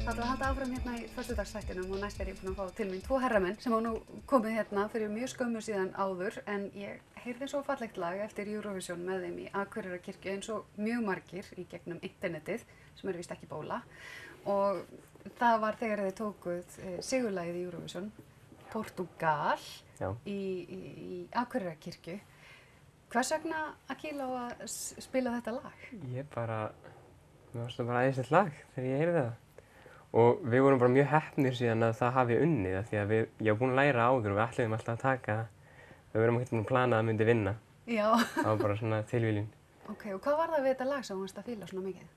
Það að halda áfram hérna í föstudagsþættinum og næst ég búin að fá til mín 2 herramenn sem á nú komið hérna fyrir mjög skömmu síðan áður en ég heyrði svo fallegt lag eftir Eurovision með þeim í Akureyrarkirkju eins og mjög margir í gegnum internetið sem víst ekki bóla og það var þegar þið tókuð sigurlagið í Eurovision, Portúgal í Akureyrarkirkju. Hvers vegna Akil á að spila þetta lag? Mér fannst það bara æðislegt lag þegar ég heyrði það. Og við vorum bara mjög heppnir síðan að það hafi unnið af því að ég var búinn að læra áður og við ætluðum alltaf að taka það. Við vorum ekkert búin að plana að það myndi vinna. Já. Það var bara svona tilviljun. Ok, og hvað var það við þetta lag sem þú varst að fíla svona mikið?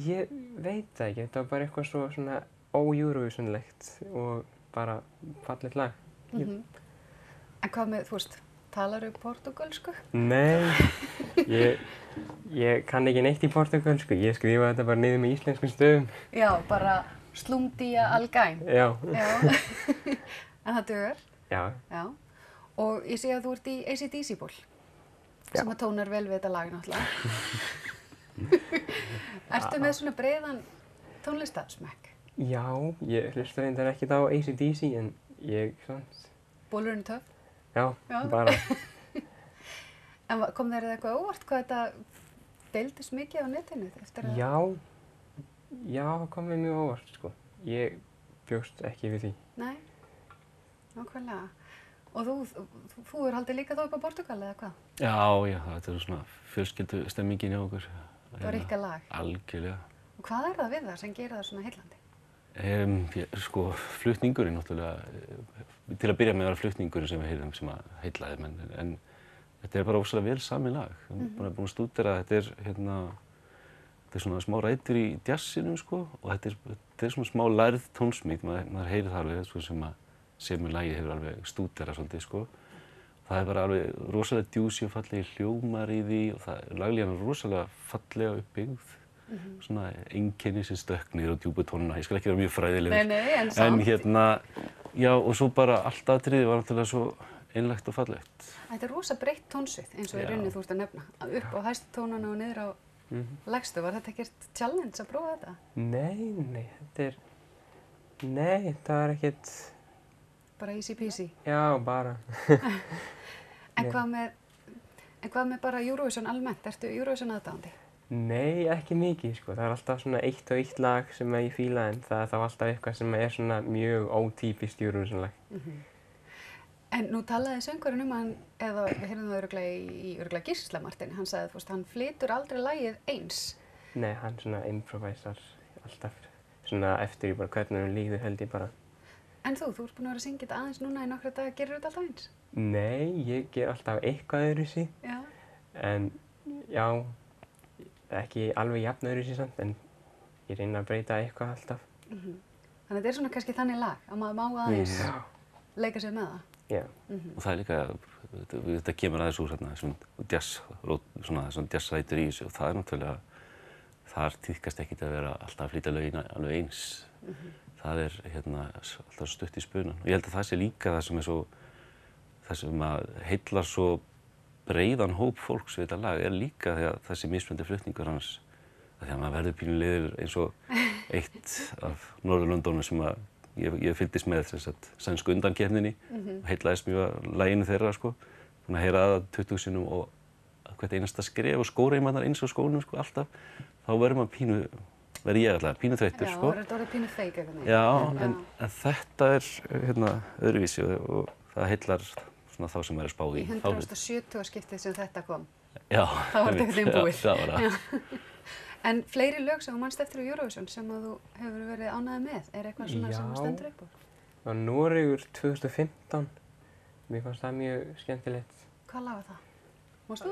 Ég veit það ekki, þetta var bara eitthvað svo svona ó-Eurovisionlegt og bara fallegt lag. En hvað með, þú veist, talarðu portúgölsku? Nei, ég kann ekki neitt í portúgölsku. Ég skrifaði þetta bara niður með íslenskum stöfum. Já, bara slúmdía algæn. Já. En það dugar? Já. Já. Og ég sé að þú ert í AC/DC-ból, sem að tónar vel við þetta lag náttúrulega. Ertu með svona breiðan tónlistarsmekk? Já, ég hlusta reyndar ekkert á AC/DC en ég samt. Bólurinn töff? Já, bara. En kom þér eitthvað óvart hvað þetta deildist mikið á netinu eftir að... Já, það kom mér mjög óvart, sko. Ég bjóst ekki við því. Nei, nákvæmlega. Og þú haldið líka þá upp á Portúgal eða hvað? Já, þetta svona fjölskyldustemmingin hjá okkur. Það var ykkar lag? Algjörlega. Og hvað það við það sem gerir það svona heillandi? Sko, flutningurinn náttúrulega, til að byrja með var flutningurinn sem við heyrðum sem að heillaði menn, en þetta bara óslega vel samið lag. Við erum bara búin að stúdera, þetta er svona smá rætur í jazzinu, sko, og þetta er svona smá lærð tónsmíð, maður heyrir það alveg, sko, sem lagið hefur alveg stúderað svolítið, sko. Það er bara alveg rosalega djúsi og fallegi hljómar í því og laglínan er rosalega fallega uppbyggð. Svona einkenni sem stökk niður á djúpu tónuna. Ég skal ekki vera mjög fræðilegur. Nei, en samt. En já, og svo bara allt atriðið var náttúrulega svo einlægt og fallegt. Þetta er rosa breytt tónsvið eins og í rauninni þú ert að nefna. Upp á hæstu tónana og niður á lægstu. Var þetta ekkert challenge að prófa þetta? Nei, þetta var ekkert... Bara easy peasy? Já, bara. En hvað með bara Eurovision almennt? Ertu Eurovision aðdáandi? Nei, ekki mikið, sko. Það er alltaf svona eitt og eitt lag sem ég fíla en það er þá alltaf eitthvað sem er svona mjög ótípist Eurovision lag. En nú talaði söngvarinn hann, eða við heyrðum það örugglega í Gísla Marteini, hann sagði, þú veist, hann flytur aldrei lagið eins. Nei, hann svona improvisar alltaf svona eftir í bara hvernig hann líður held ég bara. En þú ert búin að vera að syngja þetta aðeins núna í nokkra daga, gerir þetta alltaf eins? Nei, ég ger alltaf eitthvað öðruvísi. Já. En já, ekki alveg jafn öðruvísi samt, en ég reyni að breyta eitthvað alltaf. Þannig að þetta er svona kannski þannig lag, að maður má aðeins leika sér með það. Já. Og það er líka, þetta kemur aðeins úr svona jazzrætur í þessu og það er náttúrulega, þar tíðkast ekkert að vera alltaf að flytja lögin alveg eins. Það er alltaf stutt í spunan og ég held að það sé líka það sem að heillar svo breiðan hóp fólks við þetta lag er líka því að þessi mismunandi flutningur hans því að maður verður pínulegir eins og eitt af Norðurlöndunum sem að ég fylgdist með sænsku undankeppninni og heillaðist mjög að laginu þeirra, sko. Þannig að heyra það 20 sinnum og hvert einasta skref og skóreimarnar eins og skónum, sko, alltaf, þá verður maður verður ég alltaf pínu þreyttur, sko. Já, það er pínu feik eitthvað. Já, en þetta er öðruvísi og það heillar svona þá sem er að spá í. Í 170 skiptið sem þetta kom. Já. Það var þetta einhvern veginn búið. Já, það var það. En fleiri lög sem þú manst eftir á Eurovision sem að þú hefur verið ánægð með, er eitthvað svona sem þú stendur upp á? Já, Noregur 2015. Mér fannst það mjög skemmtilegt. Hvað lag var það? Manst þú?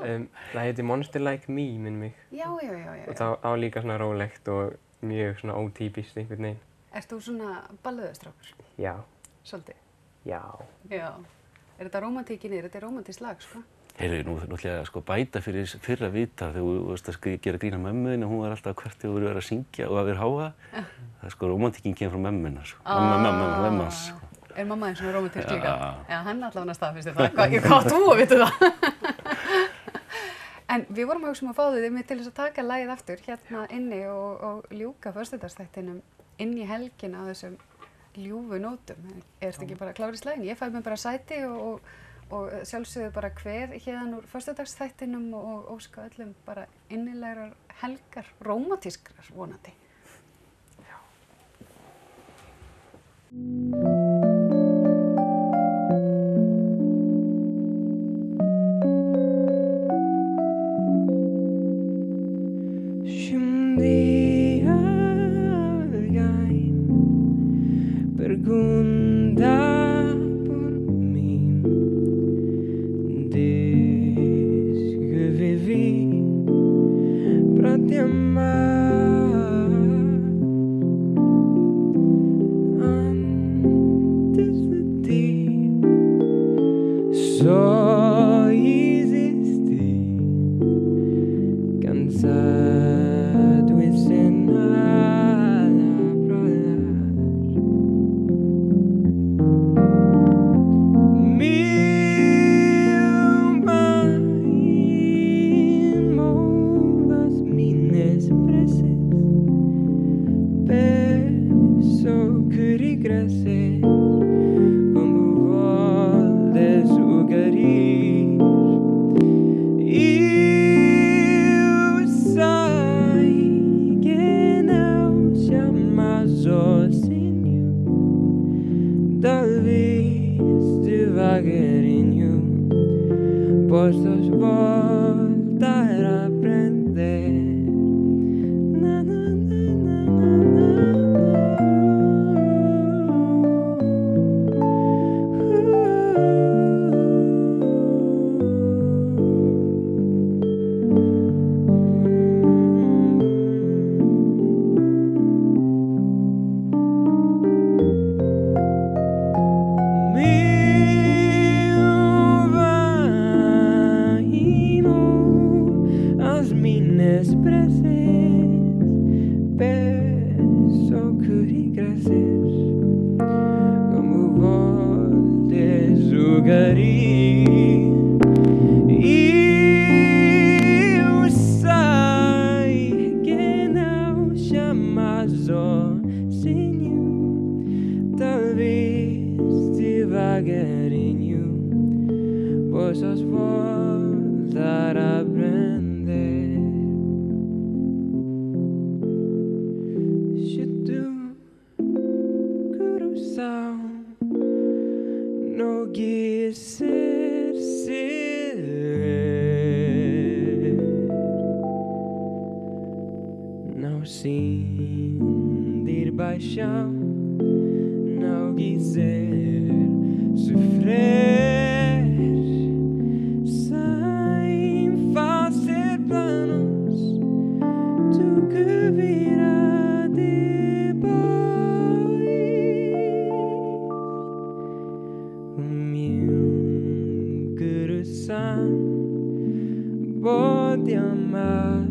Það heitir Monster Like Me, minnir mig. Já. Og það á líka svona rólegt og mjög svona ótípist einhvern veginn. Ert þú svona ballöðustrákur? Já. Svolítið? Já. Já. Er þetta rómantíkin í? Þetta er rómantískt lag, sko? Heyrðu, nú ætla ég að bæta fyrir að vita þegar þú varst að gera grín af mömmu þinni og hún var alltaf hvert þegar þú verið að syngja og að vera háa. Það rómantíkin kemur frá mömmunnar, sko. Mömmu hans. Er mamma einn svona rómantísk líka? Já, hann allavega staðfestir það. Hvað þú að vita það? En við vorum að hugsa að fá þig til þess að taka lagið aftur hérna inni og ljúka föstudagsþættinum inn í helgina á þessum ljúfu nótum. Er þetta ekki bara klár í slaginn? Ég fæ mér bara sæti og sjálfsögðu bara kveð héðan úr föstudagsþættinum og óska öllum bara innilegar helgar, rómantískrar vonandi. Já. Bergunda por mim, desde que vivi pra te amar. Antes de ti só existi, cansado e sem nada pra dar. Regresses como voltes o garis. Eu sei que não chamas sozinho, talvez devagarinho possas voltar a aprender. Possas voltar a aprender. Se teu coração não quiser ser, não sentir paixão, não quiser sofrer. Pode amar